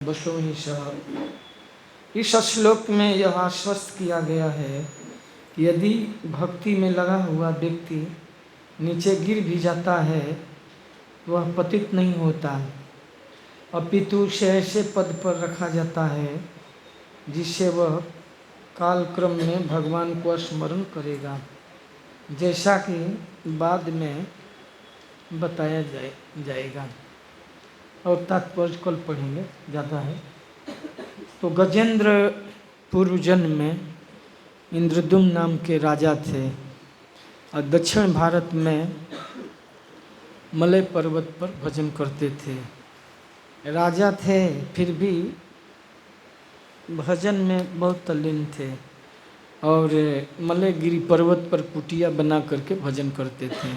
बसो ही सह। इस श्लोक में यह आश्वस्त किया गया है कि यदि भक्ति में लगा हुआ व्यक्ति नीचे गिर भी जाता है वह पतित नहीं होता, अपितु उसे ऐसे पद पर रखा जाता है जिससे वह कालक्रम में भगवान को स्मरण करेगा, जैसा कि बाद में बताया जाएगा और तात्पर्य कल पढ़ेंगे, ज़्यादा है। तो गजेंद्र पूर्व जन्म में इंद्रद्युम्न नाम के राजा थे और दक्षिण भारत में मलय पर्वत पर भजन करते थे। राजा थे फिर भी भजन में बहुत तल्लीन थे और मलयगिरी पर्वत पर कुटिया बना करके भजन करते थे।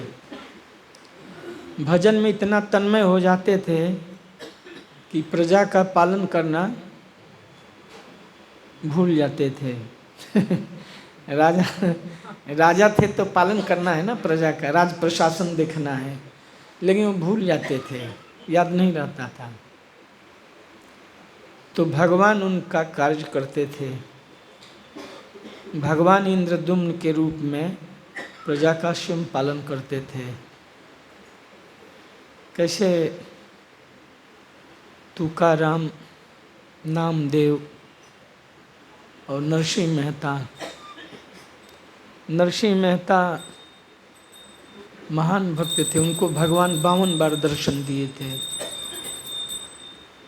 भजन में इतना तन्मय हो जाते थे कि प्रजा का पालन करना भूल जाते थे। राजा थे तो पालन करना है ना प्रजा का, राज प्रशासन देखना है, लेकिन वो भूल जाते थे, याद नहीं रहता था। तो भगवान उनका कार्य करते थे। भगवान इंद्रद्युम्न के रूप में प्रजा का स्वयं पालन करते थे। कैसे तुकाराम, नामदेव और नरसिंह मेहता। नरसिंह मेहता महान भक्त थे, उनको भगवान 52 बार दर्शन दिए थे।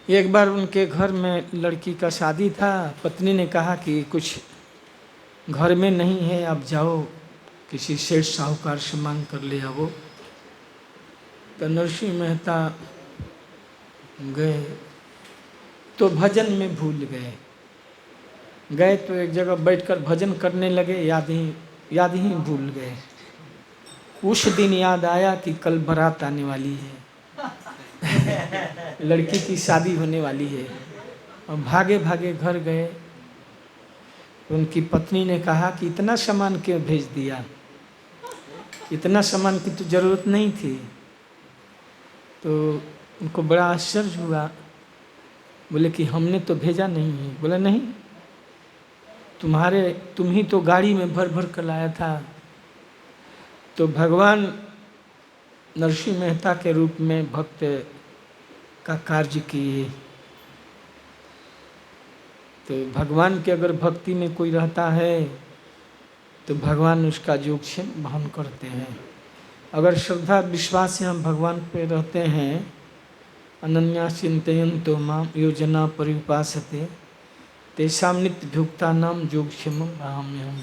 एक बार उनके घर में लड़की का शादी था, पत्नी ने कहा कि कुछ घर में नहीं है, आप जाओ किसी सेठ साहूकार से मांग कर ले आओ। तो नरसिंह मेहता गए तो भजन में भूल गए तो एक जगह बैठकर भजन करने लगे, याद ही भूल गए। उस दिन याद आया कि कल बारात आने वाली है, लड़की की शादी होने वाली है, और भागे भागे घर गए। उनकी पत्नी ने कहा कि इतना सामान क्यों भेज दिया, इतना सामान की तो जरूरत नहीं थी। तो उनको बड़ा आश्चर्य हुआ, बोले कि हमने तो भेजा नहीं है। बोले नहीं, तुम ही तो गाड़ी में भर भर कर लाया था। तो भगवान नरसिंह मेहता के रूप में भक्त का कार्य किए। तो भगवान के अगर भक्ति में कोई रहता है तो भगवान उसका योगक्षेम वहन करते हैं। अगर श्रद्धा विश्वास से हम भगवान पे रहते हैं, अनन्या चिंतयन्तो माम योजना परिउपासते तेषां नित्यभुक्ता नाम योगक्षेमं वहाम्यहम्।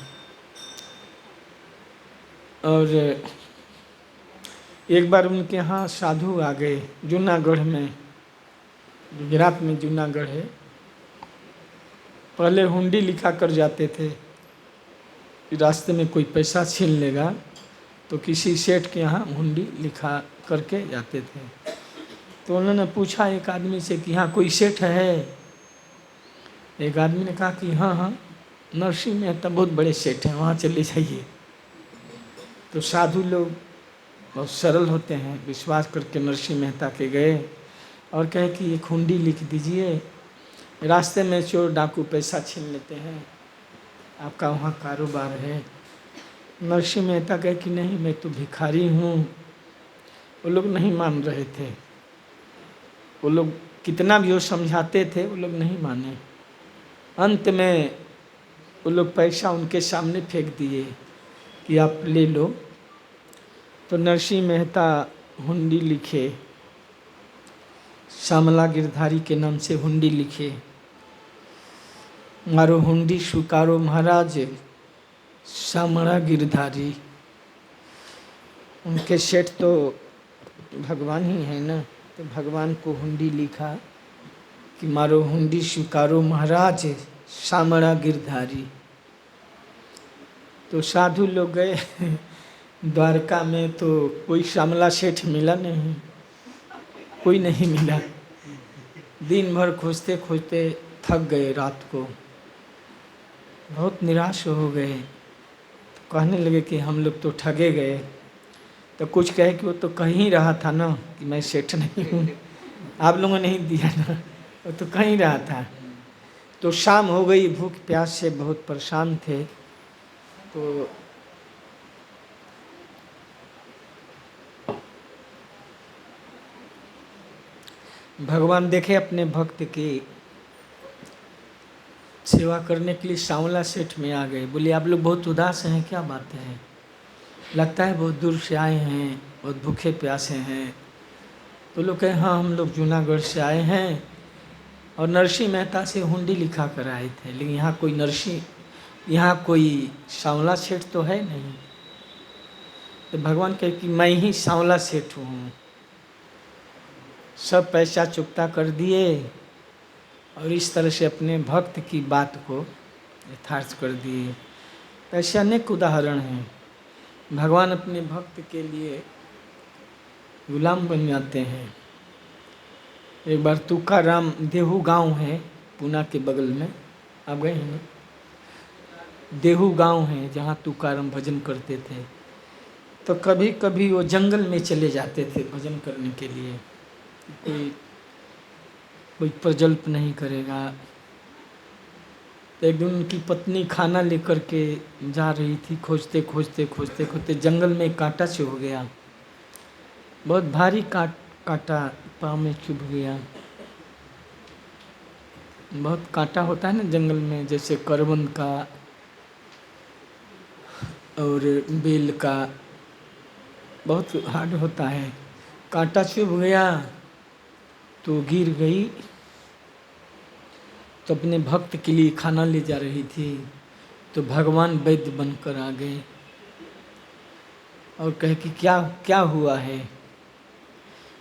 और एक बार उनके यहाँ साधु आ गए जूनागढ़ में, गुजरात में जूनागढ़ है। पहले हुंडी लिखा कर जाते थे, रास्ते में कोई पैसा छीन लेगा तो किसी सेठ के यहाँ हुंडी लिखा करके जाते थे। तो उन्होंने पूछा एक आदमी से कि यहाँ कोई सेठ है। एक आदमी ने कहा कि हाँ, नरसिंह मेहता बहुत बड़े सेठ हैं, वहाँ चले जाइए। तो साधु लोग बहुत सरल होते हैं, विश्वास करके नरसिंह मेहता के गए और कहे कि एक हुंडी लिख दीजिए, रास्ते में चोर डाकू पैसा छीन लेते हैं, आपका वहाँ कारोबार है। नरसिंह मेहता कहे कि नहीं, मैं तो भिखारी हूँ। वो लोग नहीं मान रहे थे, वो लोग कितना भी वो समझाते थे, वो लोग नहीं माने। अंत में वो लोग पैसा उनके सामने फेंक दिए कि आप ले लो। तो नरसिंह मेहता हुंडी लिखे, श्यामला गिरधारी के नाम से हुंडी लिखे, मारो हुंडी स्वीकारो महाराज श्यामला गिरधारी। उनके सेठ तो भगवान ही है ना, तो भगवान को हुंडी लिखा कि मारो हुंडी स्वीकारो महाराज श्यामला गिरधारी। तो साधु लोग गए द्वारका में, तो कोई श्यामला सेठ मिला नहीं, कोई नहीं मिला। दिन भर खोजते खोजते थक गए, रात को बहुत निराश हो गए। तो कहने लगे कि हम लोग तो ठगे गए। तो कुछ कहे कि वो तो कह ही रहा था ना कि मैं सेठ नहीं हूँ, आप लोगों ने नहीं दिया ना। वो तो कहीं रहा था। तो शाम हो गई, भूख प्यास से बहुत परेशान थे। तो भगवान देखे अपने भक्त की सेवा करने के लिए सांवला सेठ में आ गए। बोले आप लोग बहुत उदास हैं, क्या बात है? लगता है बहुत दूर से आए हैं, बहुत भूखे प्यासे हैं। तो लोग कहे हाँ हम लोग जूनागढ़ से आए हैं और नरसिंह मेहता से हुंडी लिखा कर आए थे, लेकिन यहाँ कोई सांवला सेठ तो है नहीं। तो भगवान कहे कि मैं ही सांवला सेठ हूँ। सब पैसा चुकता कर दिए और इस तरह से अपने भक्त की बात को यथार्थ कर दिए। ऐसे अनेक उदाहरण हैं। भगवान अपने भक्त के लिए गुलाम बन जाते हैं। एक बार तुकाराम, देहू गांव है पूना के बगल में, आप गए हैं ना? देहू गांव है जहाँ तुकाराम भजन करते थे। तो कभी कभी वो जंगल में चले जाते थे भजन करने के लिए। कोई प्रजल्प नहीं करेगा। तो एक दिन उनकी पत्नी खाना लेकर के जा रही थी, खोजते खोजते खोजते खोजते जंगल में कांटा चुभ गया। बहुत भारी कांटा पाँव में चुभ गया। बहुत कांटा होता है ना जंगल में, जैसे करवंद का और बेल का, बहुत हार्ड होता है। कांटा चुभ गया तो गिर गई। तो अपने भक्त के लिए खाना ले जा रही थी तो भगवान वैद्य बनकर आ गए और कहे कि क्या क्या हुआ है?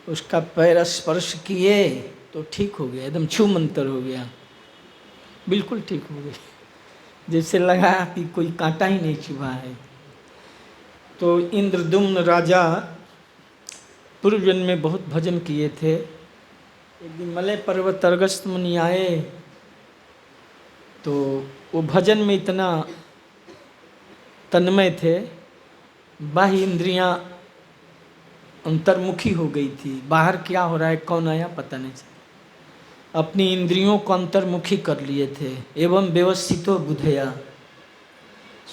उसका पैर स्पर्श किए तो ठीक हो गया, एकदम छू मंतर हो गया, बिल्कुल ठीक हो गया, जैसे लगा कि कोई कांटा ही नहीं चुभा है। तो इंद्रदुम्न राजा पूर्व जन्म में बहुत भजन किए थे। एक दिन मलय पर्वत अगस्त्य मुनि आए तो वो भजन में इतना तन्मय थे, बाह्य इंद्रियां अंतर्मुखी हो गई थी। बाहर क्या हो रहा है, कौन आया, पता नहीं चला। अपनी इंद्रियों को अंतर्मुखी कर लिए थे। एवं व्यवस्थितो बुधया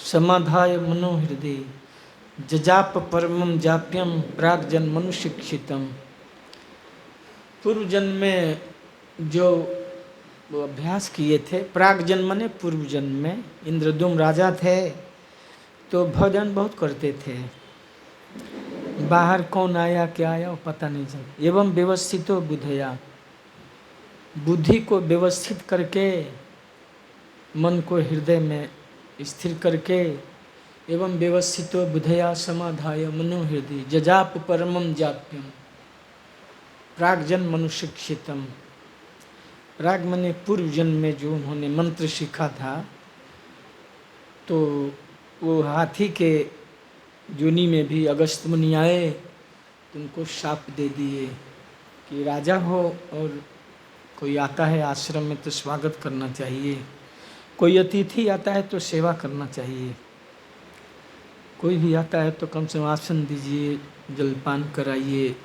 समाधाय मनोहृदय जजाप परमम जाप्यम प्राग जन्मनु शिक्षितम। पूर्व जन्म में जो वो अभ्यास किए थे, प्राग जन्म ने पूर्व जन्म में इंद्रदुम्न राजा थे तो भजन बहुत करते थे। बाहर कौन आया क्या आया वो पता नहीं चला। एवं व्यवस्थितो बुधया, बुद्धि को व्यवस्थित करके, मन को हृदय में स्थिर करके, एवं व्यवस्थितो बुधया समाधाय मनोहृदय जजाप परमम जाप्यम प्राग जन्म मनुशिक्षितम। प्राग मने पूर्व जन्म में जो उन्होंने मंत्र सीखा था, तो वो हाथी के योनि में भी अगस्त्य मुनि आए तो उनको शाप दे दिए कि राजा हो और कोई आता है आश्रम में तो स्वागत करना चाहिए, कोई अतिथि आता है तो सेवा करना चाहिए, कोई भी आता है तो कम से कम आसन दीजिए, जलपान कराइए।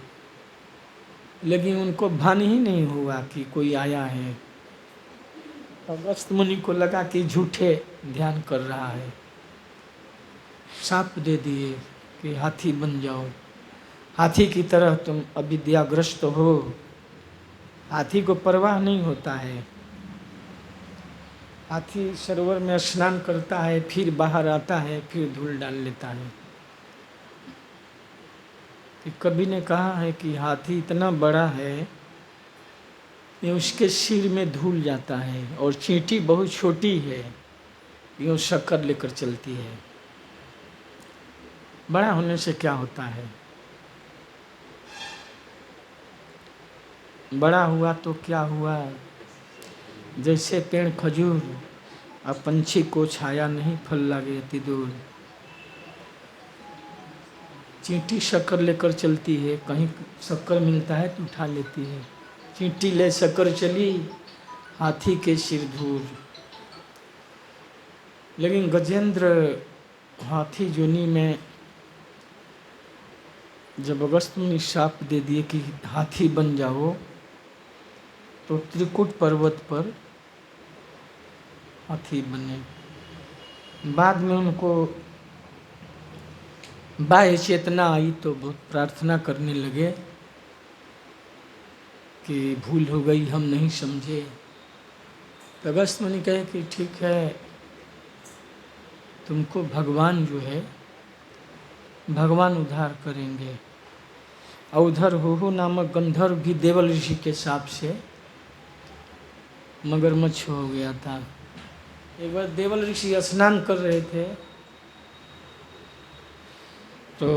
लेकिन उनको भान ही नहीं हुआ कि कोई आया है। अगस्त्य मुनि को लगा कि झूठे ध्यान कर रहा है, शाप दे दिए कि हाथी बन जाओ, हाथी की तरह तुम अविद्याग्रस्त हो। हाथी को परवाह नहीं होता है। हाथी सरोवर में स्नान करता है, फिर बाहर आता है, फिर धूल डाल लेता है। कवि ने कहा है कि हाथी इतना बड़ा है कि उसके सिर में धूल जाता है और चींटी बहुत छोटी है, यूँ शक्कर लेकर चलती है। बड़ा होने से क्या होता है? बड़ा हुआ तो क्या हुआ, जैसे पेड़ खजूर और पंछी को छाया नहीं, फल लागे अति दूर। चींटी शक्कर लेकर चलती है, कहीं शक्कर मिलता है तो उठा लेती है। चींटी ले शक्कर चली, हाथी के सिर धूल। लेकिन गजेंद्र हाथी जोनी में जब अगस्त्य मुनि शाप दे दिए कि हाथी बन जाओ, तो त्रिकुट पर्वत पर हाथी बने। बाद में उनको बाह्य चेतना आई तो बहुत प्रार्थना करने लगे कि भूल हो गई, हम नहीं समझे। तो अगस्त मुनि कहे कि ठीक है, तुमको भगवान जो है, भगवान उद्धार करेंगे। और उधर हुहु नामक गंधर्व भी देवल ऋषि के शाप से मगरमच्छ हो गया था। एक बार देवल ऋषि स्नान कर रहे थे तो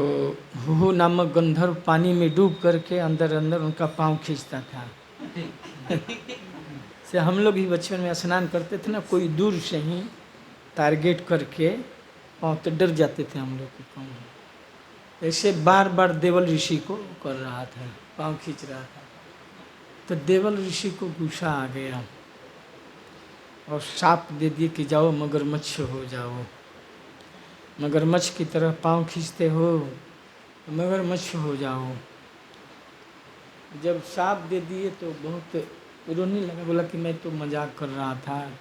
हुहु नामक गंधर्व पानी में डूब करके अंदर अंदर उनका पाँव खींचता था। से हम लोग भी बचपन में स्नान करते थे ना, कोई दूर से ही टारगेट करके पाँव, तो डर जाते थे हम लोग के पाँव। ऐसे बार बार देवल ऋषि को कर रहा था, पाँव खींच रहा था। तो देवल ऋषि को गुस्सा आ गया और शाप दे दिए कि जाओ मगरमच्छ हो जाओ, मगरमच्छ की तरह पाँव खींचते हो, मगरमच्छ हो जाओ। जब शाप दे दिए तो बहुत रोने लगा, बोला कि मैं तो मजाक कर रहा था,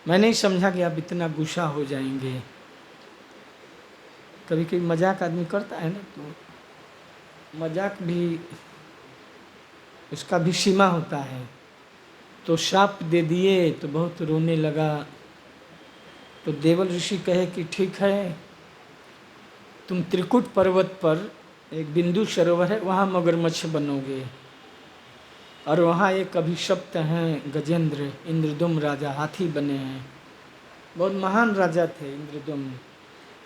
मैं नहीं समझा कि आप इतना गुस्सा हो जाएंगे। कभी कभी मजाक आदमी करता है ना, तो मजाक भी, उसका भी सीमा होता है। तो शाप दे दिए तो बहुत रोने लगा। तो देवल ऋषि कहे कि ठीक है, तुम त्रिकुट पर्वत पर एक बिंदु सरोवर है, वहाँ मगरमच्छ बनोगे। और वहाँ एक अभिशप्त हैं गजेंद्र, इंद्रदुम्न राजा, हाथी बने हैं। बहुत महान राजा थे इंद्रदुम्न,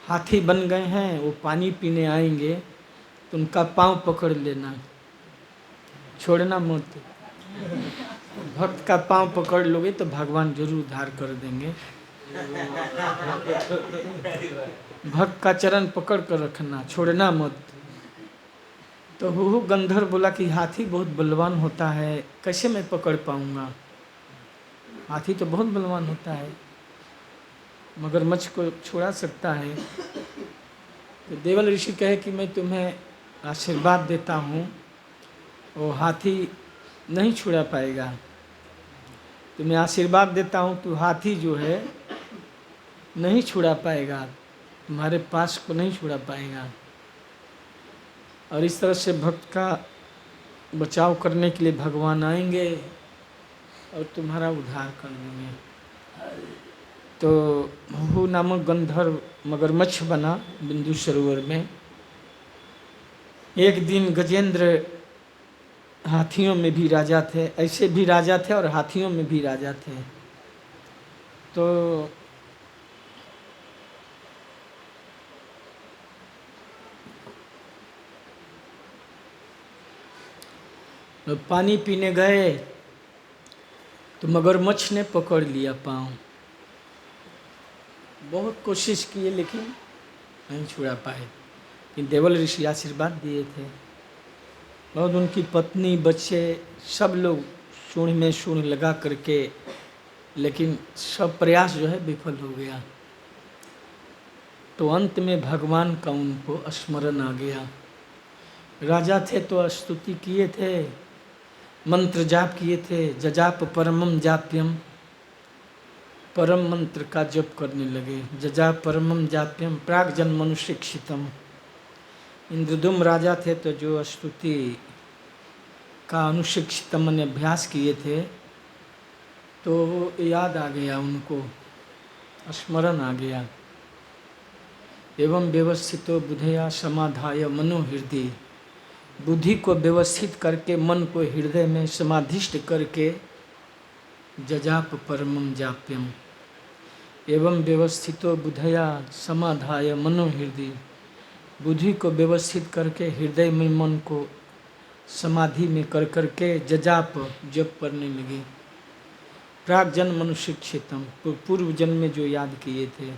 हाथी बन गए हैं। वो पानी पीने आएंगे तो उनका पाँव पकड़ लेना, छोड़ना मत। भक्त का पाँव पकड़ लोगे तो भगवान जरूर उद्धार कर देंगे। भक्त का चरण पकड़ कर रखना, छोड़ना मत। तो हुहु गंधर्व बोला कि हाथी बहुत बलवान होता है, कैसे मैं पकड़ पाऊंगा, हाथी तो बहुत बलवान होता है, मगरमच्छ को छुड़ा सकता है। तो देवल ऋषि कहे कि मैं तुम्हें आशीर्वाद देता हूँ, वो हाथी नहीं छुड़ा पाएगा। तुम्हें आशीर्वाद देता हूँ, तो हाथी जो है नहीं छुड़ा पाएगा, तुम्हारे पास को नहीं छुड़ा पाएगा। और इस तरह से भक्त का बचाव करने के लिए भगवान आएंगे और तुम्हारा उद्धार कर देंगे। तो हुहु नामक गंधर्व मगरमच्छ बना बिंदु सरोवर में। एक दिन गजेंद्र, हाथियों में भी राजा थे, ऐसे भी राजा थे और हाथियों में भी राजा थे। तो पानी पीने गए तो मगरमच्छ ने पकड़ लिया पाँव। बहुत कोशिश किए लेकिन नहीं छुड़ा पाए। लेकिन देवल ऋषि आशीर्वाद दिए थे। बहुत उनकी पत्नी, बच्चे, सब लोग सूंड में सूंड लगा करके, लेकिन सब प्रयास जो है विफल हो गया। तो अंत में भगवान का उनको स्मरण आ गया। राजा थे तो स्तुति किए थे, मंत्र जाप किए थे, जजाप परमम जाप्यम, परम मंत्र का जप करने लगे। जजाप परमम जाप्यम प्राग जन्मनु शिक्षितम। इंद्रदुम्न राजा थे तो जो स्तुति का अनुशिक्षितम ने अभ्यास किए थे, तो वो याद आ गया, उनको स्मरण आ गया। एवं व्यवस्थितो बुद्धया समाधाय मनो हृदय, बुद्धि को व्यवस्थित करके, मन को हृदय में समाधिष्ट करके, जजाप परमम जाप्यम। एवं व्यवस्थितो बुद्धया समाधाय मनो हृदय, बुद्धि को व्यवस्थित करके हृदय में मन को समाधि में कर करके जजाप जप करने लगे। प्राग जन्म अनुशिक्षितम, पूर्व जन्म में जो याद किए थे।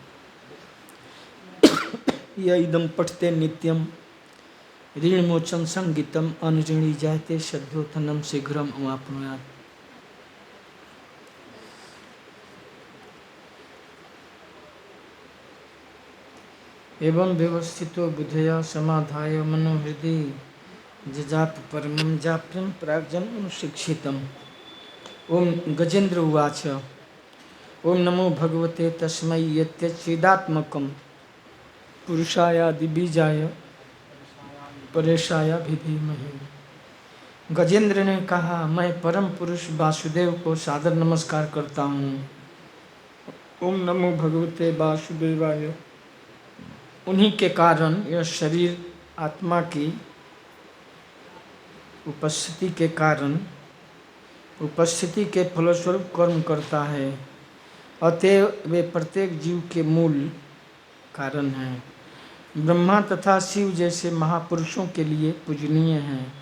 यह इदम पठते नित्यम ऋण मोचन संगीतम अनुऋणी जायते सद्योतनम शीघ्रम अवाप्नुयात्। एवं व्यवस्थितो बुद्धया समाधाय मनो हृदय जजाप परमं जाप्यम प्राग्जन्म अनुशिक्षितम। ओम गजेंद्र उवाच ओम नमो भगवते तस्मै यत्यच्चिदात्मकं पुरुषायादिबीजाय परेशाय विधीमहि। गजेंद्र ने कहा, मैं परम पुरुष वासुदेव को सादर नमस्कार करता हूँ। ओम नमो भगवते वासुदेवाय। उन्हीं के कारण यह शरीर आत्मा की उपस्थिति के कारण, उपस्थिति के फलस्वरूप कर्म करता है। अतएव वे प्रत्येक जीव के मूल कारण हैं। ब्रह्मा तथा शिव जैसे महापुरुषों के लिए पूजनीय हैं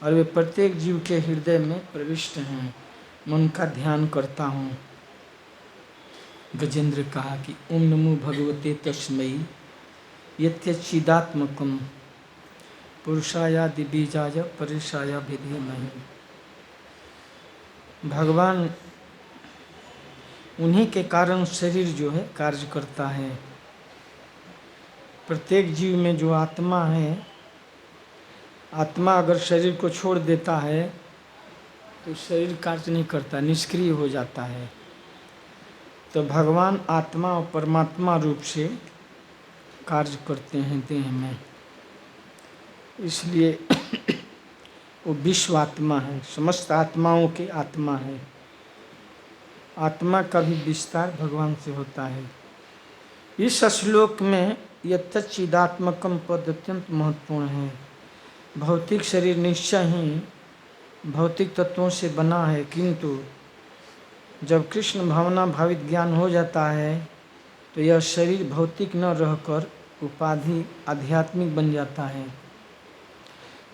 और वे प्रत्येक जीव के हृदय में प्रविष्ट हैं। मैं उनका ध्यान करता हूँ। गजेंद्र कहा कि ओम नमो भगवते तस्मै यत्यच्चिदात्मकं पुरुषायादिबीजाय परेशाय विधीमहि। भगवान उन्हीं के कारण शरीर जो है कार्य करता है। प्रत्येक जीव में जो आत्मा है, आत्मा अगर शरीर को छोड़ देता है तो शरीर कार्य नहीं करता, निष्क्रिय हो जाता है। तो भगवान आत्मा और परमात्मा रूप से कार्य करते हैं देह में, इसलिए वो विश्व आत्मा है, समस्त आत्माओं की आत्मा है। आत्मा का भी विस्तार भगवान से होता है। इस श्लोक में यत्यच्चिदात्मकम पद अत्यंत महत्वपूर्ण है। भौतिक शरीर निश्चय ही भौतिक तत्वों से बना है, किंतु जब कृष्ण भावना भावित ज्ञान हो जाता है तो यह शरीर भौतिक न रहकर उपाधि आध्यात्मिक बन जाता है।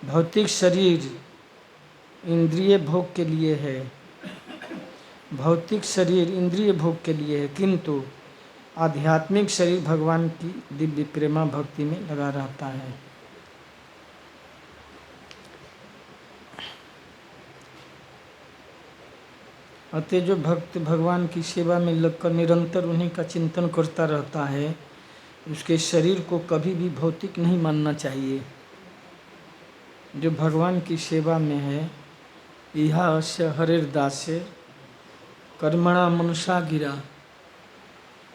भौतिक शरीर इंद्रिय भोग के लिए है, भौतिक शरीर इंद्रिय भोग के लिए है, किंतु आध्यात्मिक शरीर भगवान की दिव्य प्रेमा भक्ति में लगा रहता है। अतः जो भक्त भगवान की सेवा में लगकर निरंतर उन्हीं का चिंतन करता रहता है, उसके शरीर को कभी भी भौतिक नहीं मानना चाहिए। जो भगवान की सेवा में है, इहा अस्य हरेर्दासे कर्मणा मनुषा गिरा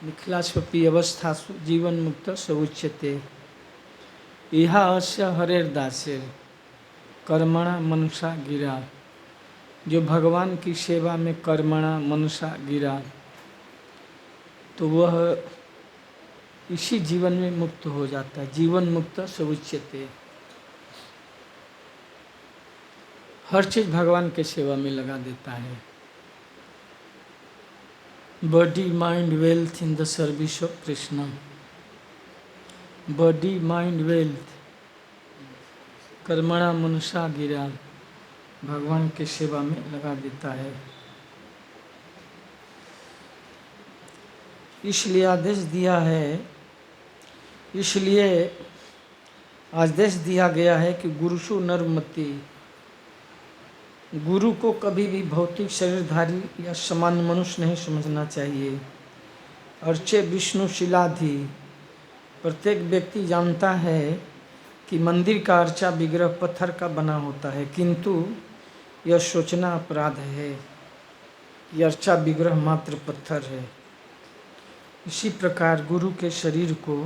निखिलास्वपि अवस्थासु जीवन मुक्त स उच्यते। इहा अस्य हरेर्दासे कर्मणा मनुषा गिरा। जो भगवान की सेवा में कर्मणा मनुषा गिरा तो वह इसी जीवन में मुक्त हो जाता है। जीवन मुक्त स उच्यते। हर चीज़ भगवान के सेवा में लगा देता है। Body mind wealth in the service of Krishna. Body mind wealth कर्मणा मनुषा गिरा, भगवान के सेवा में लगा देता है। इसलिए आदेश दिया है, इसलिए आदेश दिया गया है कि गुरुषु नरमति। गुरु को कभी भी भौतिक शरीरधारी या सामान्य मनुष्य नहीं समझना चाहिए। अर्चे विष्णु शिलाधि। प्रत्येक व्यक्ति जानता है कि मंदिर का अर्चा विग्रह पत्थर का बना होता है, किंतु यह सोचना अपराध है कि अर्चा विग्रह मात्र पत्थर है। इसी प्रकार गुरु के शरीर को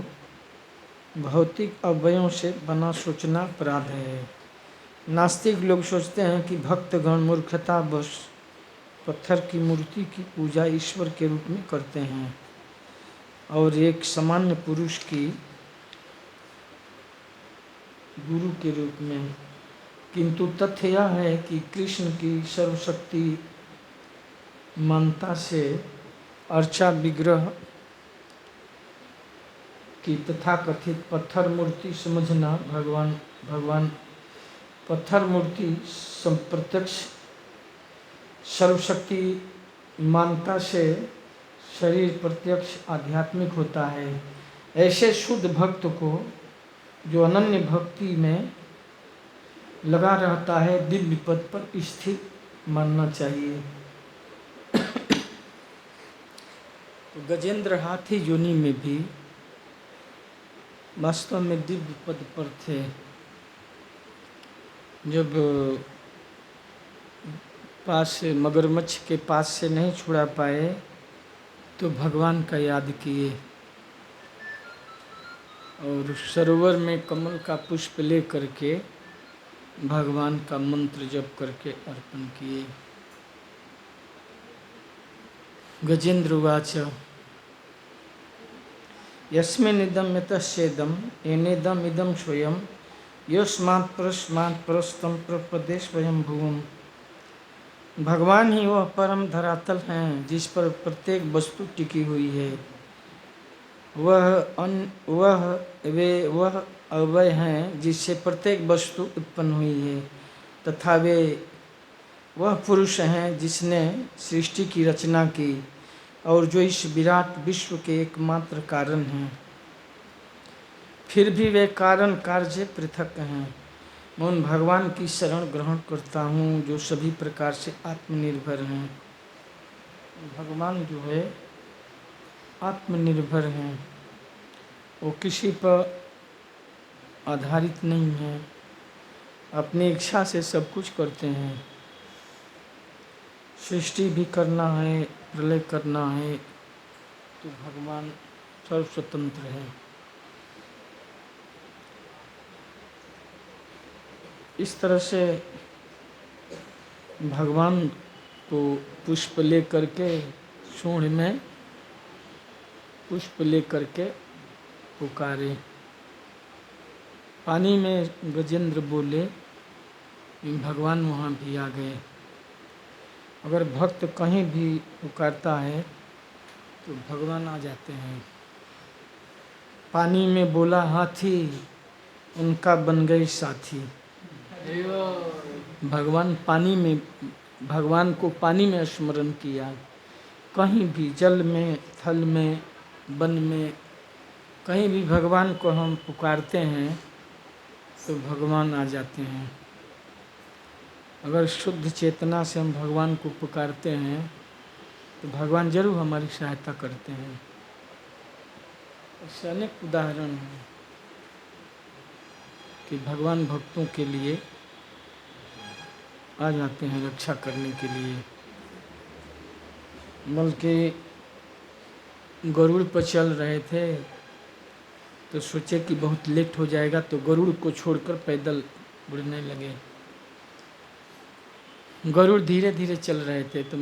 भौतिक अवयवों से बना सोचना अपराध है। नास्तिक लोग सोचते हैं कि भक्तगण मूर्खतावश पत्थर की मूर्ति की पूजा ईश्वर के रूप में करते हैं और एक सामान्य पुरुष की गुरु के रूप में। किंतु तथ्य यह है कि कृष्ण की सर्वशक्ति मानता से अर्चा विग्रह की तथाकथित पत्थर मूर्ति समझना भगवान पत्थर मूर्ति प्रत्यक्ष सर्वशक्ति मानता से शरीर प्रत्यक्ष आध्यात्मिक होता है। ऐसे शुद्ध भक्त को जो अनन्य भक्ति में लगा रहता है, दिव्य पद पर स्थित मानना चाहिए। तो गजेंद्र हाथी योनि में भी वास्तव में दिव्य पद पर थे। जब पास से, मगरमच्छ के पास से नहीं छुड़ा पाए तो भगवान का याद किए और सरोवर में कमल का पुष्प ले करके भगवान का मंत्र जप करके अर्पण किए। गजेंद्र उवाच यस्मिन्निदं यतश्चेदं येनेदम् इदं स्वयं यस्मात् परस्मात् परस्तं प्रपदे स्वयं भुवम्। भगवान ही वह परम धरातल हैं जिस पर प्रत्येक वस्तु टिकी हुई है। वह अव्यय हैं जिससे प्रत्येक वस्तु उत्पन्न हुई है, तथा वह पुरुष हैं जिसने सृष्टि की रचना की और जो इस विराट विश्व के एकमात्र कारण हैं। फिर भी वे कारण कार्य पृथक हैं। मैं उन भगवान की शरण ग्रहण करता हूँ जो सभी प्रकार से आत्मनिर्भर हैं। भगवान जो है आत्मनिर्भर हैं, वो किसी पर आधारित नहीं है, अपनी इच्छा से सब कुछ करते हैं। सृष्टि भी करना है, प्रलय करना है, तो भगवान सर्वस्वतंत्र है। इस तरह से भगवान को पुष्प ले करके, सूंड में पुष्प ले करके पुकारे। पानी में गजेंद्र बोले, भगवान वहाँ भी आ गए। अगर भक्त कहीं भी पुकारता है तो भगवान आ जाते हैं। पानी में बोला हाथी, उनका बन गए साथी। भगवान को पानी में स्मरण किया। कहीं भी जल में, थल में, वन में, कहीं भी भगवान को हम पुकारते हैं तो भगवान आ जाते हैं। अगर शुद्ध चेतना से हम भगवान को पुकारते हैं तो भगवान जरूर हमारी सहायता करते हैं। ऐसे अनेक उदाहरण हैं कि भगवान भक्तों के लिए आ जाते हैं रक्षा करने के लिए। बल्कि गरुड़ पर चल रहे थे तो सोचे कि बहुत लेट हो जाएगा, तो गरुड़ को छोड़कर पैदल उड़ने लगे। गरुड़ धीरे धीरे चल रहे थे तो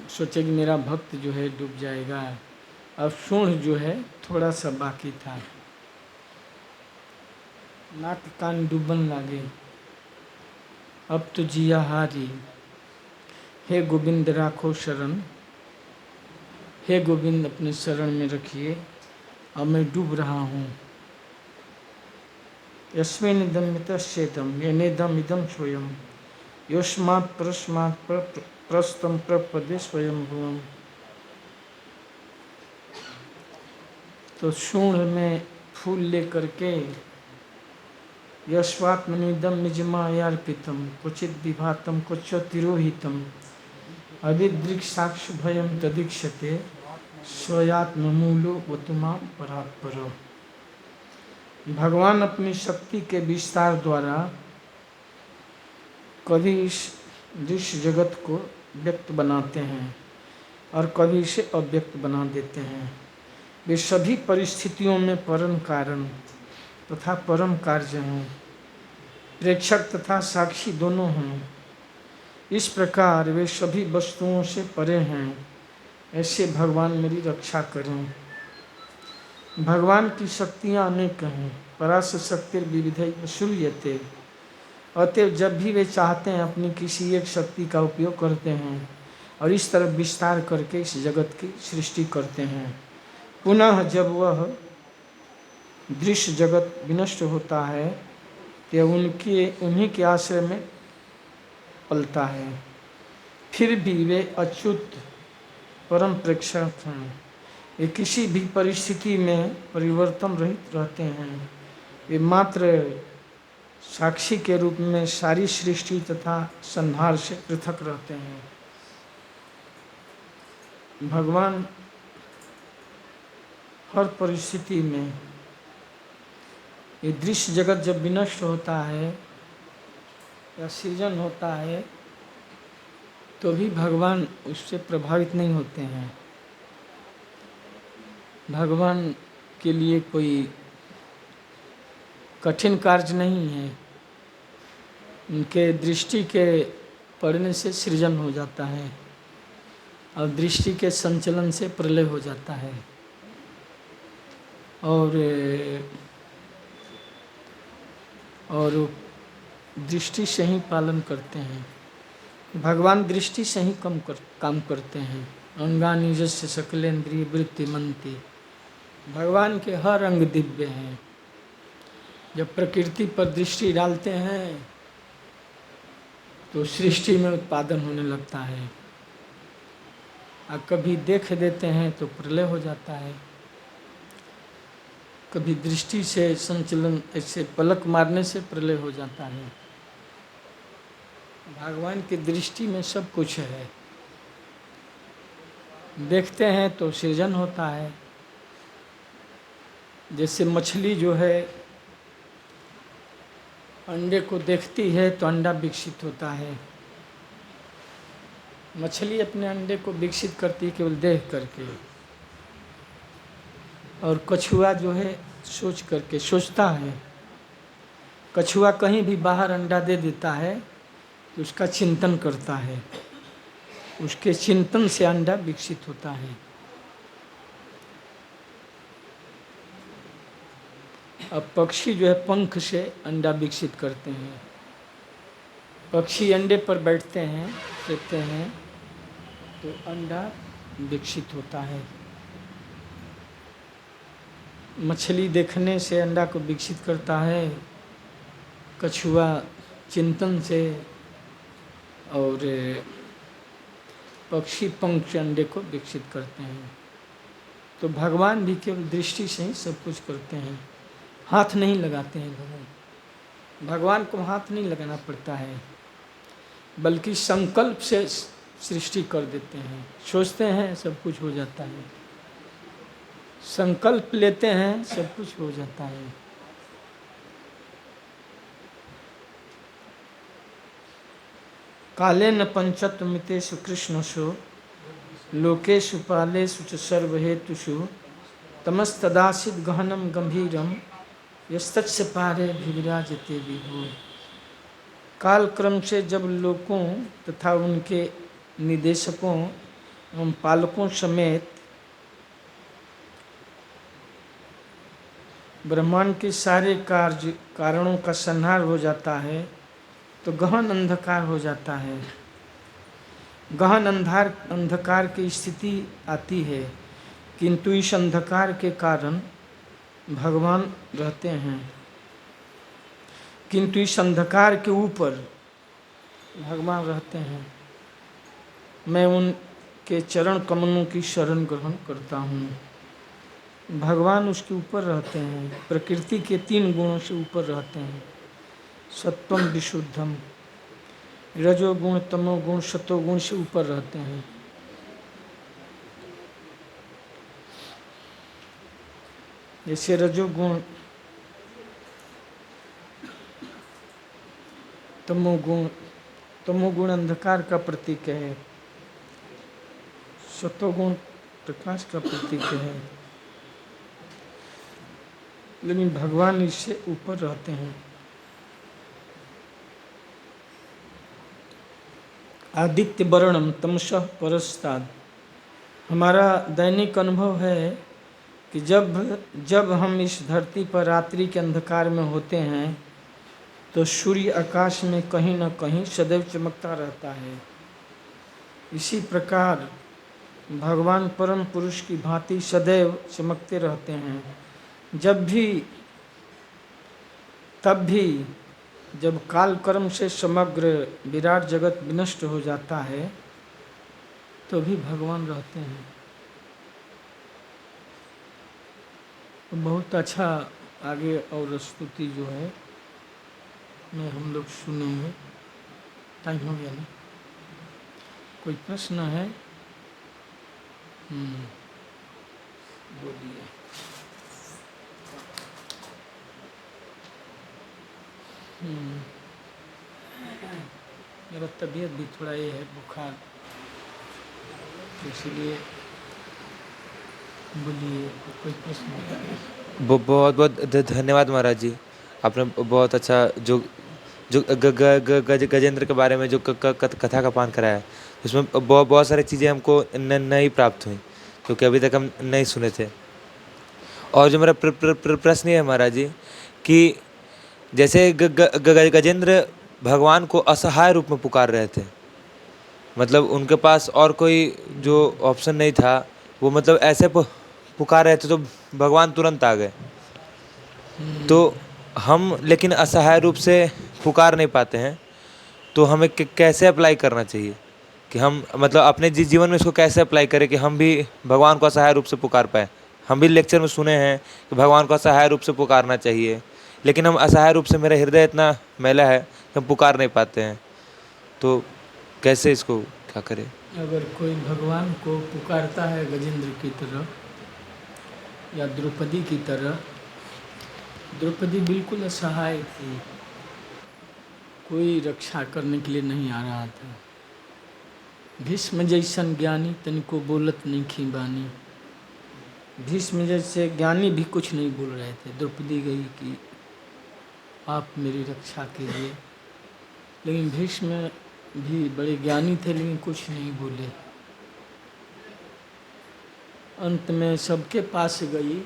सोचे कि मेरा भक्त जो है डूब जाएगा। अब सूंड जो है थोड़ा सा बाकी था। नाक कान डूबन लगे। अब तो जिया हारी, हे गोविंद राखो शरण, हे गोविंद अपने शरण में रखिए, अब मैं डूब रहा हूँ। यस्मिन्निदं यतश्चेदं येनेदम् इदं स्वयं यस्मात् परस्मात् प्रस्तं प्रपदे स्वयं भुवम्। तो सूंड में फूल ले करके यस्वात्मनिदं निजमायार्पितं क्वचित् विभातं क्वच तिरोहितं अविदृक्साक्ष भयं तदीक्षते स्वयात्ममूलो वतुमा परात्परो। भगवान अपनी शक्ति के विस्तार द्वारा कभी इस दृश्य जगत को व्यक्त बनाते हैं और कभी इसे अव्यक्त बना देते हैं। वे सभी परिस्थितियों में परम कारण तथा परम कार्य हैं, प्रेक्षक तथा साक्षी दोनों हैं। इस प्रकार वे सभी वस्तुओं से परे हैं। ऐसे भगवान मेरी रक्षा करें। भगवान की शक्तियाँ अनेक हैं, परास शक्तिर्विविधैः श्रूयते। अतएव जब भी वे चाहते हैं अपनी किसी एक शक्ति का उपयोग करते हैं और इस तरह विस्तार करके इस जगत की सृष्टि करते हैं। पुनः जब वह दृश्य जगत विनष्ट होता है तो उन्हीं के आश्रय में पलता है। फिर भी वे अच्युत परम प्रेक्षक हैं। वे किसी भी परिस्थिति में परिवर्तन रहित रहते हैं। वे मात्र साक्षी के रूप में सारी सृष्टि तथा संहार से पृथक रहते हैं। भगवान हर परिस्थिति में, ये दृश्य जगत जब विनष्ट होता है या सृजन होता है तो भी भगवान उससे प्रभावित नहीं होते हैं। भगवान के लिए कोई कठिन कार्य नहीं है। उनके दृष्टि के पड़ने से सृजन हो जाता है और दृष्टि के संचलन से प्रलय हो जाता है। और दृष्टि से ही पालन करते हैं। भगवान दृष्टि से ही काम करते हैं। अंगानि यस्य सकलेन्द्रिय वृत्ति मनति। भगवान के हर अंग दिव्य हैं। जब प्रकृति पर दृष्टि डालते हैं तो सृष्टि में उत्पादन होने लगता है, और कभी देख देते हैं तो प्रलय हो जाता है। कभी दृष्टि से संचलन, ऐसे पलक मारने से प्रलय हो जाता है। भगवान की दृष्टि में सब कुछ है। देखते हैं तो सृजन होता है। जैसे मछली जो है अंडे को देखती है तो अंडा विकसित होता है। मछली अपने अंडे को विकसित करती है केवल देख करके, और कछुआ जो है सोच करके सोचता है। कछुआ कहीं भी बाहर अंडा दे देता है तो उसका चिंतन करता है, उसके चिंतन से अंडा विकसित होता है। अब पक्षी जो है पंख से अंडा विकसित करते हैं। पक्षी अंडे पर बैठते हैं, देखते हैं तो अंडा विकसित होता है। मछली देखने से अंडा को विकसित करता है, कछुआ चिंतन से, और पक्षी पंख से अंडे को विकसित करते हैं। तो भगवान भी केवल दृष्टि से ही सब कुछ करते हैं, हाथ नहीं लगाते हैं। भगवान को हाथ नहीं लगाना पड़ता है, बल्कि संकल्प से सृष्टि कर देते हैं। सोचते हैं सब कुछ हो जाता है, संकल्प लेते हैं सब कुछ हो जाता है। कालेन पंचत्वमितेषु कृष्णसु लोकेषु पालेषु च सर्वहेतुषु तमस्तदासीत् गहनं गंभीरं यस्तस्य पारे विराजते विभु। काल क्रम से जब लोकों तथा उनके निदेशकों एवं पालकों समेत ब्रह्मांड के सारे कार्य कारणों का संहार हो जाता है तो गहन अंधकार हो जाता है। गहन अंधकार की स्थिति आती है, किंतु इस अंधकार के कारण भगवान रहते हैं। किंतु इस अंधकार के ऊपर भगवान रहते हैं। मैं उनके चरण कमलों की शरण ग्रहण करता हूँ। भगवान उसके ऊपर रहते हैं, प्रकृति के 3 गुणों से ऊपर रहते हैं। सत्वम विशुद्धम, रजोगुण तमोगुण सतोगुण से ऊपर रहते हैं। जैसे रजोगुण तमोगुण अंधकार का प्रतीक है, सतोगुण प्रकाश का प्रतीक है, लेकिन भगवान इससे ऊपर रहते हैं। आदित्य वर्णम तमसः परस्ताद। हमारा दैनिक अनुभव है कि जब हम इस धरती पर रात्रि के अंधकार में होते हैं तो सूर्य आकाश में कहीं न कहीं सदैव चमकता रहता है। इसी प्रकार भगवान परम पुरुष की भांति सदैव चमकते रहते हैं। तब भी जब काल कर्म से समग्र विराट जगत विनष्ट हो जाता है तो भी भगवान रहते हैं। तो बहुत अच्छा आगे और स्तुति जो है मैं हम लोग सुनेंगे। टाइम हो गया ना? कोई प्रश्न है? बोलिए। मेरा तबीयत भी थोड़ा ये है, बुखार तो इसलिए बोलिए, कोई प्रश्न? बहुत बहुत धन्यवाद महाराज जी। आपने बहुत अच्छा जो जो गजेंद्र के बारे में जो कथा का पान कराया, उसमें बहुत सारी चीज़ें हमको नई प्राप्त हुई, क्योंकि अभी तक हम नहीं सुने थे। और जो मेरा प्रश्न ये है महाराज जी, कि जैसे गजेंद्र भगवान को असहाय रूप में पुकार रहे थे, मतलब उनके पास और कोई जो ऑप्शन नहीं था, वो मतलब ऐसे पुकार रहे थे तो भगवान तुरंत आ गए। तो हम लेकिन असहाय रूप से पुकार नहीं पाते हैं, तो हमें कैसे अप्लाई करना चाहिए कि हम मतलब अपने जीवन में इसको कैसे अप्लाई करें कि हम भी भगवान को असहाय रूप से पुकार पाए। हम भी लेक्चर में सुने हैं कि भगवान को असहाय रूप से पुकारना चाहिए, लेकिन हम असहाय रूप से, मेरा हृदय इतना मैला है कि हम पुकार नहीं पाते हैं, तो कैसे इसको क्या करें? अगर कोई भगवान को पुकारता है गजेंद्र की तरह या द्रौपदी की तरह, द्रौपदी बिल्कुल असहाय थी, कोई रक्षा करने के लिए नहीं आ रहा था। भीष्म जैसन ज्ञानी तनिको बोलत नहीं खींबानी, भीष्म जैसे ज्ञानी भी कुछ नहीं बोल रहे थे। द्रौपदी गई कि आप मेरी रक्षा कीजिए, लेकिन भीष्म भी बड़े ज्ञानी थे, लेकिन कुछ नहीं बोले। अंत में सबके पास गई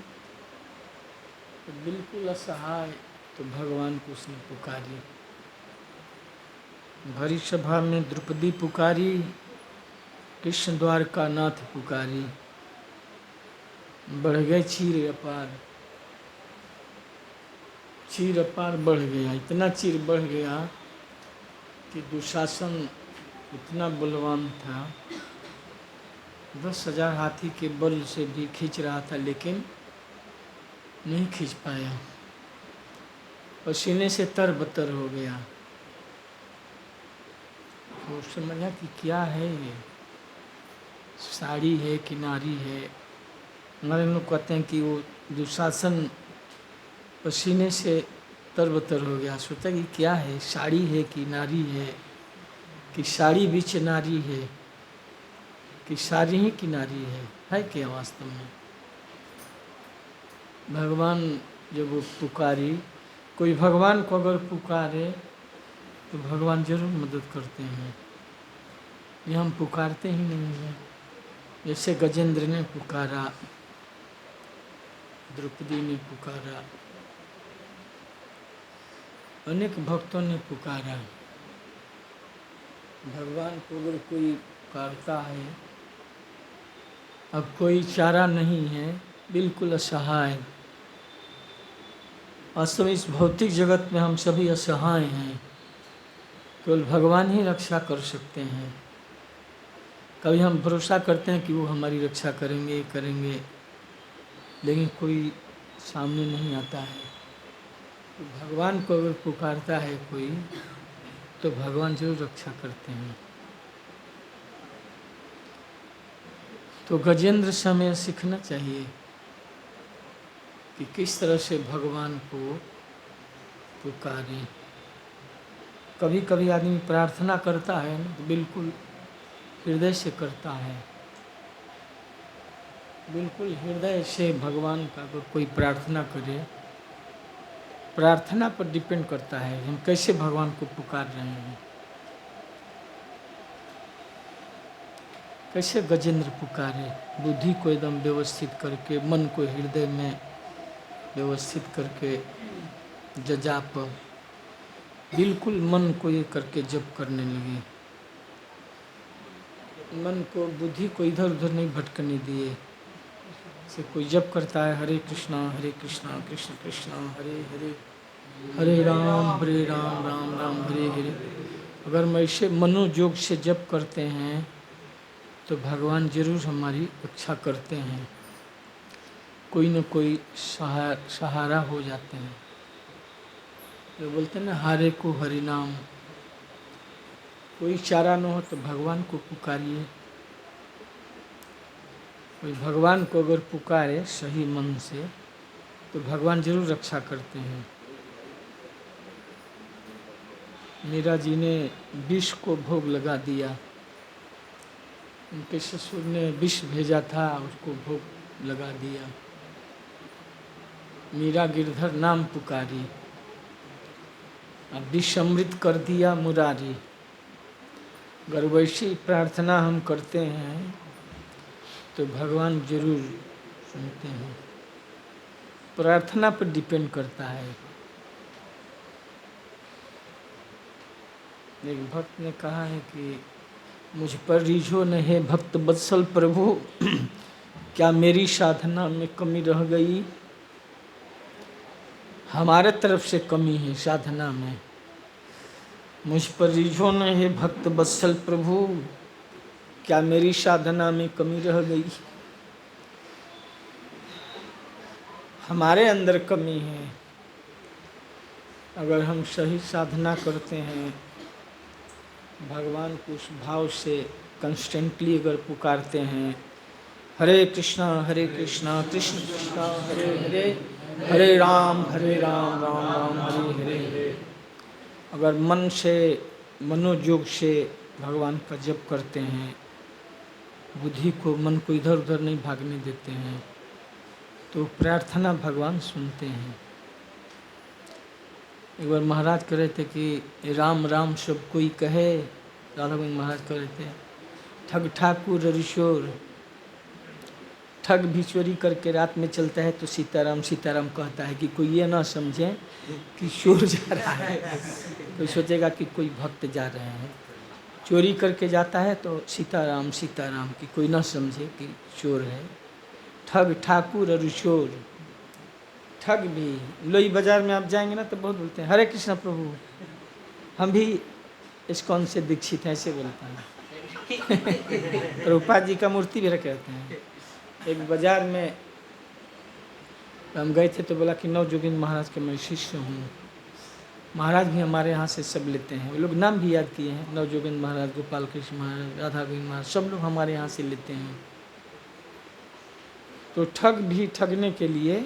तो बिल्कुल असहाय, तो भगवान को उसने पुकारी। भरी सभा में द्रौपदी पुकारी, कृष्ण द्वारका नाथ पुकारी, बढ़ गए चीर अपार, चीर अपार बढ़ गया, इतना चीर बढ़ गया कि दुशासन इतना बलवान था, 10,000 हाथी के बल से भी खींच रहा था, लेकिन नहीं खींच पाया, पसीने से तरबतर हो गया। तो समझा कि क्या है ये, साड़ी है कि नारी है। हमारे लोग कहते हैं कि वो दुशासन पसीने से तरबतर हो गया, सोचा कि क्या है, साड़ी है कि नारी है, कि साड़ी बीच नारी है, कि सारी ही की नारी है क्या वास्तव में? भगवान जब वो पुकारी, कोई भगवान को अगर पुकारे तो भगवान जरूर मदद करते हैं। ये हम पुकारते ही नहीं हैं। जैसे गजेंद्र ने पुकारा, द्रौपदी ने पुकारा, अनेक भक्तों ने पुकारा। भगवान को अगर कोई पुकारता है, अब कोई चारा नहीं है, बिल्कुल असहाय। वास्तव में इस भौतिक जगत में हम सभी असहाय हैं, केवल भगवान ही रक्षा कर सकते हैं। कभी हम भरोसा करते हैं कि वो हमारी रक्षा करेंगे, लेकिन कोई सामने नहीं आता है। तो भगवान को अगर पुकारता है कोई, तो भगवान जरूर रक्षा करते हैं। तो गजेंद्र से हमें सीखना चाहिए कि किस तरह से भगवान को पुकारें। कभी कभी आदमी प्रार्थना करता है ना, तो बिल्कुल हृदय से करता है, बिल्कुल हृदय से भगवान का अगर कोई प्रार्थना करे, प्रार्थना पर डिपेंड करता है हम कैसे भगवान को पुकार रहे हैं। कैसे गजेंद्र पुकारे, बुद्धि को एकदम व्यवस्थित करके, मन को हृदय में व्यवस्थित करके, जजाप बिल्कुल मन को ये करके जप करने लगे, मन को, बुद्धि को इधर उधर नहीं भटकने दिए। से कोई जप करता है हरे कृष्णा कृष्ण कृष्णा हरे हरे, हरे राम राम राम हरे हरे, अगर हम ऐसे मनोयोग से जप करते हैं तो भगवान जरूर हमारी रक्षा करते हैं, कोई न कोई सहारा हो जाते हैं। जो बोलते हैं ना, हारे को हरि नाम, कोई चारा न हो तो भगवान को पुकारिए। कोई भगवान को अगर पुकारे सही मन से तो भगवान जरूर रक्षा करते हैं। मीरा जी ने विष को भोग लगा दिया, उनके ससुर ने विष भेजा था, उसको भोग लगा दिया। मीरा गिरधर नाम पुकारी, अब विष अमृत कर दिया मुरारी। अगर वैसी प्रार्थना हम करते हैं तो भगवान जरूर सुनते हैं। प्रार्थना पर डिपेंड करता है। एक भक्त ने कहा है कि मुझ पर रिझो न है भक्त बत्सल प्रभु, क्या मेरी साधना में कमी रह गई। हमारे तरफ से कमी है साधना में। मुझ पर रिझो न है भक्त बत्सल प्रभु, क्या मेरी साधना में कमी रह गई। हमारे अंदर कमी है। अगर हम सही साधना करते हैं, भगवान को उस भाव से कंस्टेंटली अगर पुकारते हैं, हरे कृष्णा कृष्ण कृष्ण हरे हरे, हरे राम राम राम हरे हरे। अगर मन से मनोयोग से भगवान का जप करते हैं, बुद्धि को मन को इधर उधर नहीं भागने देते हैं, तो प्रार्थना भगवान सुनते हैं। एक बार महाराज कह रहे थे कि राम राम सब कोई कहे। राधा गोविंद महाराज कह रहे थे, ठग ठाकुर ऋषोर, ठग भी चोरी करके रात में चलता है तो सीताराम सीताराम कहता है कि कोई ये ना समझे कि चोर जा रहा है। कोई सोचेगा कि कोई भक्त जा रहे हैं। चोरी करके जाता है तो सीताराम सीताराम, कि कोई ना समझे कि चोर है। ठग ठाकुर और चोर, ठग भी। लोई बाजार में आप जाएंगे ना तो बहुत बोलते हैं हरे कृष्ण प्रभु, हम भी इस्कॉन से दीक्षित हैं, ऐसे बोलता है। प्रभुपाद जी का मूर्ति भी रखे रहते हैं। एक बाजार में हम गए थे तो बोला कि नवजोगिंद महाराज के मैं शिष्य हूँ। महाराज भी हमारे यहाँ से सब लेते हैं। वो लोग नाम भी याद किए हैं, नवजोगिंद महाराज, गोपाल कृष्ण महाराज, राधा गोविंद महाराज, सब लोग हमारे यहाँ से लेते हैं। तो ठग भी ठगने के लिए,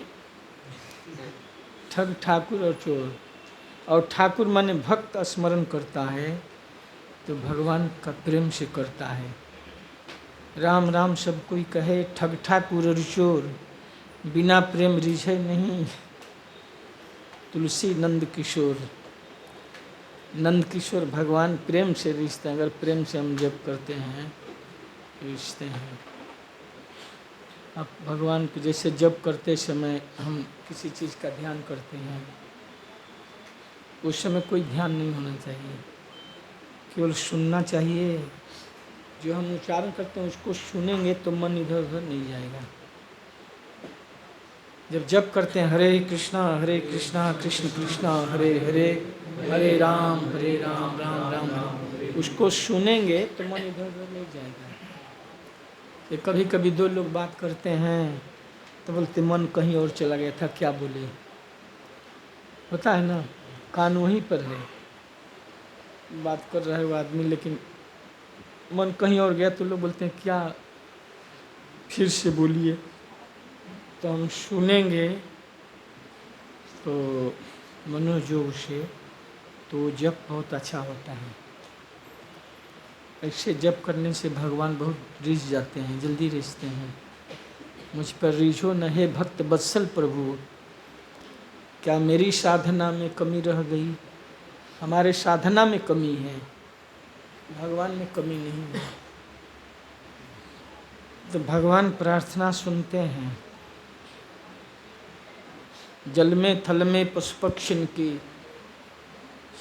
ठग ठाकुर और चोर। और ठाकुर माने भक्त स्मरण करता है तो भगवान का प्रेम से करता है। राम राम सब कोई कहे, ठग ठाकुर और चोर, बिना प्रेम रिझे नहीं। तुलसी नंद किशोर, नंद किशोर भगवान प्रेम से रिश्ते हैं। अगर प्रेम से हम जप करते हैं रिश्ते हैं। अब भगवान को जैसे जप करते समय हम किसी चीज़ का ध्यान करते हैं, उस समय कोई ध्यान नहीं होना चाहिए, केवल सुनना चाहिए। जो हम उच्चारण करते हैं उसको सुनेंगे तो मन इधर उधर नहीं जाएगा। जब जप करते हैं हरे कृष्णा कृष्ण कृष्ण हरे हरे, हरे राम राम राम हरे, उसको सुनेंगे तो मन इधर उधर नहीं जाएगा। ये कभी कभी दो लोग बात करते हैं तो बोलते मन कहीं और चला गया था, क्या बोले। होता है ना, कान वहीं पर है, बात कर रहा है वो आदमी, लेकिन मन कहीं और गया तो लोग बोलते हैं क्या, फिर से बोलिए। तो हम सुनेंगे तो मनोयोग से, तो जप बहुत अच्छा होता है। ऐसे जप करने से भगवान बहुत रिझ जाते हैं, जल्दी रिझते हैं। मुझ पर रिझो न है भक्त बत्सल प्रभु, क्या मेरी साधना में कमी रह गई। हमारे साधना में कमी है, भगवान में कमी नहीं है। तो भगवान प्रार्थना सुनते हैं। जल में थल में पशु पक्षिन की,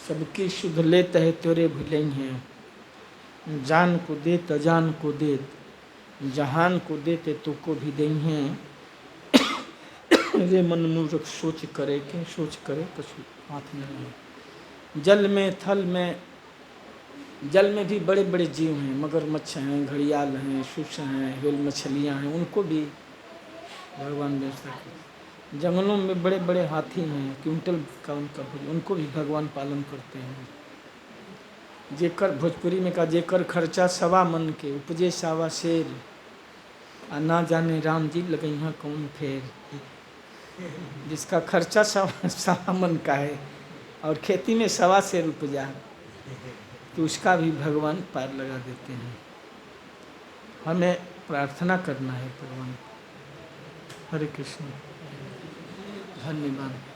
सबकी सुध लेत है तेरे भुलई हैं। जान को देत अजान को देत, जहान को देते तो को भी दई हैं। रे मन मूर्ख सोच करे के, सोच करे कछु हाथ में नहीं। जल में थल में, जल में भी बड़े बड़े जीव हैं, मगरमच्छ हैं, घड़ियाल हैं, सुस हैं, हेल मछलियाँ हैं, उनको भी भगवान व्यवस्था करते। जंगलों में बड़े बड़े हाथी हैं, क्विंटल का उनका भोजन, उनको भी भगवान पालन करते हैं। जेकर भोजपुरी में कहा, जेकर खर्चा सवा मन के, उपजे सावा शेर, आ ना जाने राम जी लगे यहाँ कौन फेर। जिसका खर्चा सवा मन का है और खेती में सवा शेर उपजा, तो उसका भी भगवान पार लगा देते हैं। हमें प्रार्थना करना है भगवान। हरे कृष्ण, धन्यवाद।